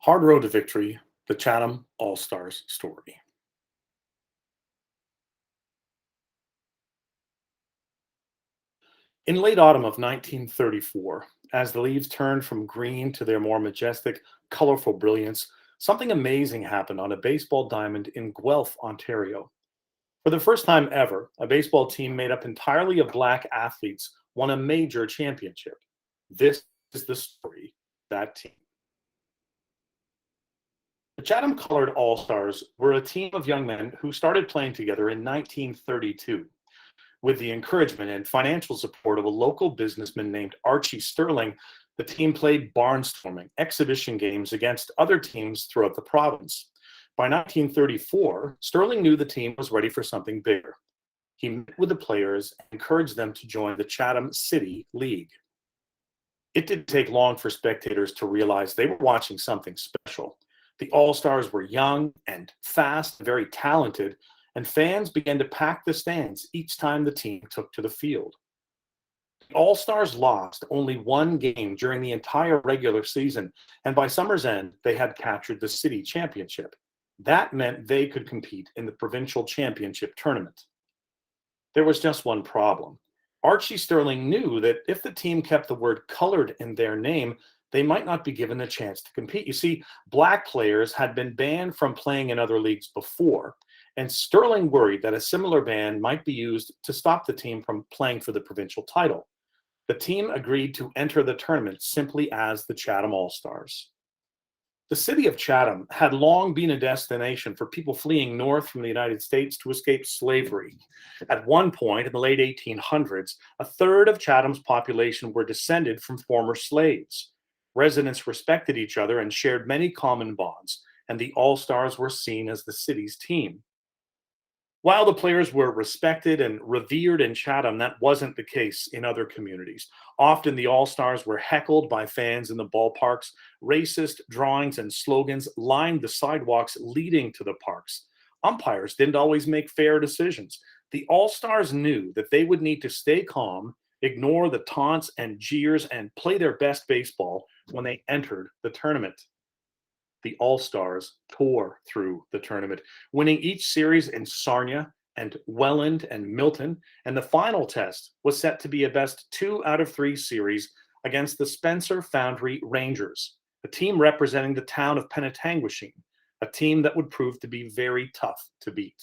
Hard Road to Victory, the Chatham All-Stars story. In late autumn of 1934, as the leaves turned from green to their more majestic, colorful brilliance, something amazing happened on a baseball diamond in Guelph, Ontario. For the first time ever, a baseball team made up entirely of black athletes won a major championship. This is the story of that team. The Chatham Colored All-Stars were a team of young men who started playing together in 1932. With the encouragement and financial support of a local businessman named Archie Sterling, the team played barnstorming exhibition games against other teams throughout the province. By 1934, Sterling knew the team was ready for something bigger. He met with the players and encouraged them to join the Chatham City League. It didn't take long for spectators to realize they were watching something special. The All-Stars were young and fast, very talented, and fans began to pack the stands each time the team took to the field. The All-Stars lost only one game during the entire regular season, and by summer's end, they had captured the city championship. That meant they could compete in the provincial championship tournament. There was just one problem. Archie Sterling knew that if the team kept the word colored in their name, they might not be given a chance to compete. You see, black players had been banned from playing in other leagues before, and Sterling worried that a similar ban might be used to stop the team from playing for the provincial title. The team agreed to enter the tournament simply as the Chatham All-Stars. The city of Chatham had long been a destination for people fleeing north from the United States to escape slavery. At one point in the late 1800s, a third of Chatham's population were descended from former slaves. Residents respected each other and shared many common bonds, and the All-Stars were seen as the city's team. While the players were respected and revered in Chatham, that wasn't the case in other communities. Often the All-Stars were heckled by fans in the ballparks. Racist drawings and slogans lined the sidewalks leading to the parks. Umpires didn't always make fair decisions. The All-Stars knew that they would need to stay calm, ignore the taunts and jeers, and play their best baseball when they entered the tournament. The All-Stars tore through the tournament, winning each series in Sarnia and Welland and Milton, and the final test was set to be a best 2 out of 3 series against the Spencer Foundry Rangers, a team representing the town of Penetanguishene, a team that would prove to be very tough to beat.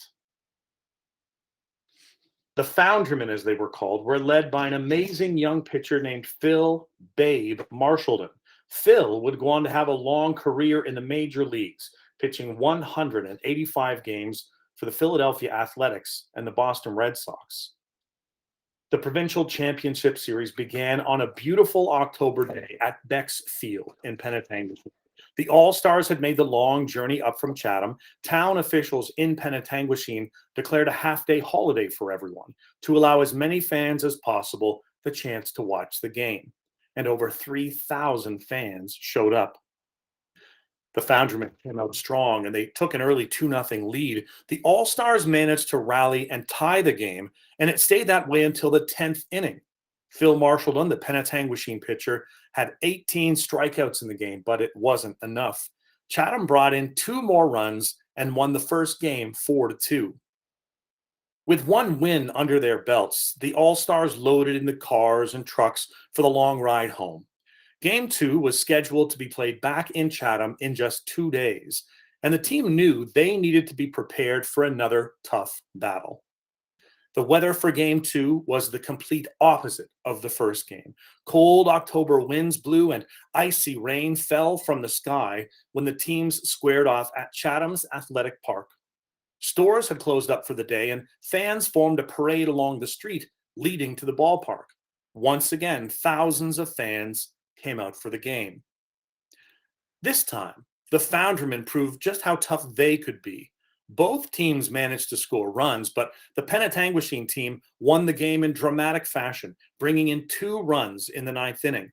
The Foundrymen, as they were called, were led by an amazing young pitcher named Phil "Babe" Marshallton. Phil would go on to have a long career in the major leagues, pitching 185 games for the Philadelphia Athletics and the Boston Red Sox. The provincial championship series began on a beautiful October day at Beck's Field in Penetanguishene. The All-Stars had made the long journey up from Chatham. Town officials in Penetanguishene declared a half-day holiday for everyone to allow as many fans as possible the chance to watch the game. And over 3,000 fans showed up. The Foundrymen came out strong, and they took an early 2-0 lead. The All-Stars managed to rally and tie the game, and it stayed that way until the 10th inning. Phil Marshallton, the Penetanguishene pitcher, had 18 strikeouts in the game, but it wasn't enough. Chatham brought in 2 more runs and won the first game 4-2. With one win under their belts, the All-Stars loaded into cars and trucks for the long ride home. Game 2 was scheduled to be played back in Chatham in just 2 days, and the team knew they needed to be prepared for another tough battle. The weather for Game 2 was the complete opposite of the first game. Cold October winds blew and icy rain fell from the sky when the teams squared off at Chatham's Athletic Park. Stores had closed up for the day, and fans formed a parade along the street leading to the ballpark. Once again, thousands of fans came out for the game. This time, the Foundrymen proved just how tough they could be. Both teams managed to score runs, but the Penetanguishene team won the game in dramatic fashion, bringing in 2 runs in the 9th inning.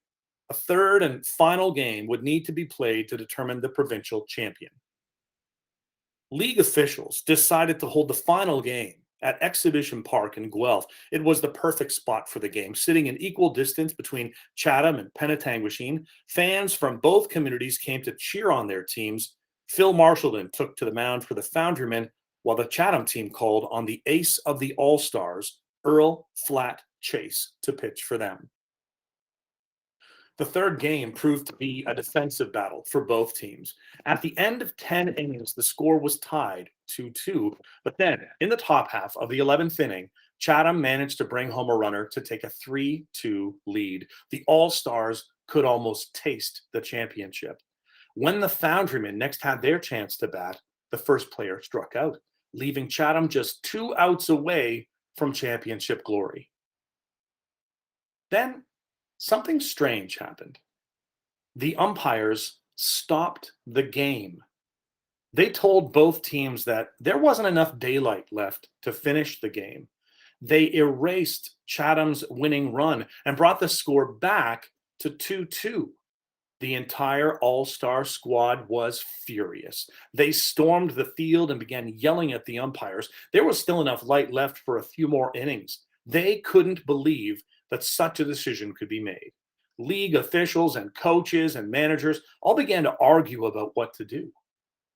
A third and final game would need to be played to determine the provincial champion. League officials decided to hold the final game At Exhibition Park in Guelph, it was the perfect spot for the game. Sitting in equal distance between Chatham and Penetanguishene, fans from both communities came to cheer on their teams. Phil Marshallton took to the mound for the Foundrymen, while the Chatham team called on the ace of the All-Stars, Earl Flat Chase, to pitch for them. The third game proved to be a defensive battle for both teams. At the end of 10 innings, the score was tied 2-2. But then, in the top half of the 11th inning, Chatham managed to bring home a runner to take a 3-2 lead. The All-Stars could almost taste the championship. When the Foundrymen next had their chance to bat, the first player struck out, leaving Chatham just 2 outs away from championship glory. Then, something strange happened. The umpires stopped the game. They told both teams that there wasn't enough daylight left to finish the game. They erased Chatham's winning run and brought the score back to 2-2. The entire All-Star squad was furious. They stormed the field and began yelling at the umpires. There was still enough light left for a few more innings. They couldn't believe that such a decision could be made. League officials and coaches and managers all began to argue about what to do.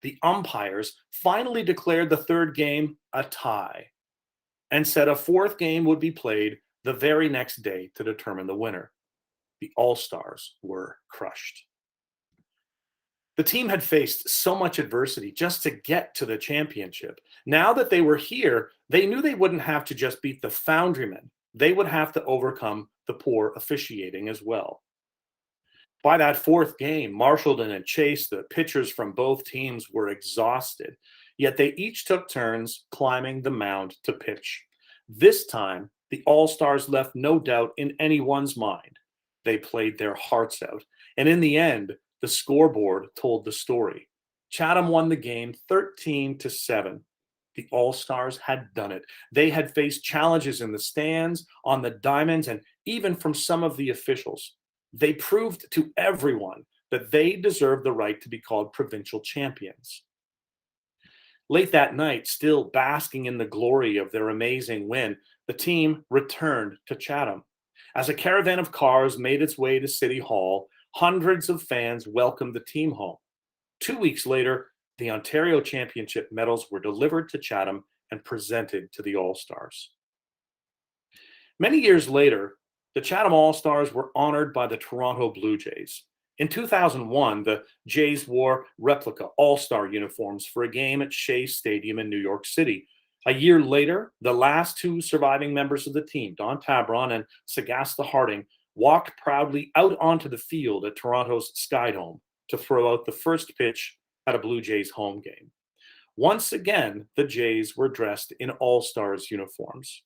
The umpires finally declared the third game a tie and said a fourth game would be played the very next day to determine the winner. The All-Stars were crushed. The team had faced so much adversity just to get to the championship. Now that they were here, they knew they wouldn't have to just beat the Foundrymen. They would have to overcome the poor officiating as well. By that fourth game, Marshallton and Chase, the pitchers from both teams, were exhausted, yet they each took turns climbing the mound to pitch. This time, the All-Stars left no doubt in anyone's mind. They played their hearts out, and in the end, the scoreboard told the story. Chatham won the game 13-7. The All-Stars had done it. They had faced challenges in the stands, on the diamonds, and even from some of the officials. They proved to everyone that they deserved the right to be called provincial champions. Late that night, still basking in the glory of their amazing win, the team returned to Chatham. As a caravan of cars made its way to City Hall, hundreds of fans welcomed the team home. 2 weeks later, the Ontario Championship medals were delivered to Chatham and presented to the All-Stars. Many years later, the Chatham All-Stars were honored by the Toronto Blue Jays. In 2001, the Jays wore replica All-Star uniforms for a game at Shea Stadium in New York City. A year later, the last 2 surviving members of the team, Don Tabron and Sagasta Harding, walked proudly out onto the field at Toronto's Skydome to throw out the first pitch at a Blue Jays home game. Once again, the Jays were dressed in All-Stars uniforms.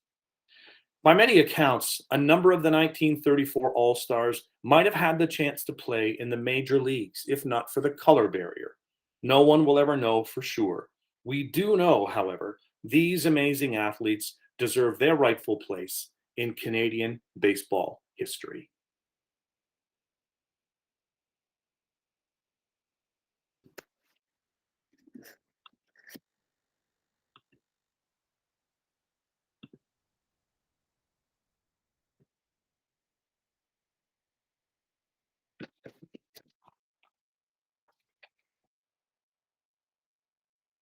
By many accounts, a number of the 1934 All-Stars might have had the chance to play in the major leagues, if not for the color barrier. No one will ever know for sure. We do know, however, these amazing athletes deserve their rightful place in Canadian baseball history.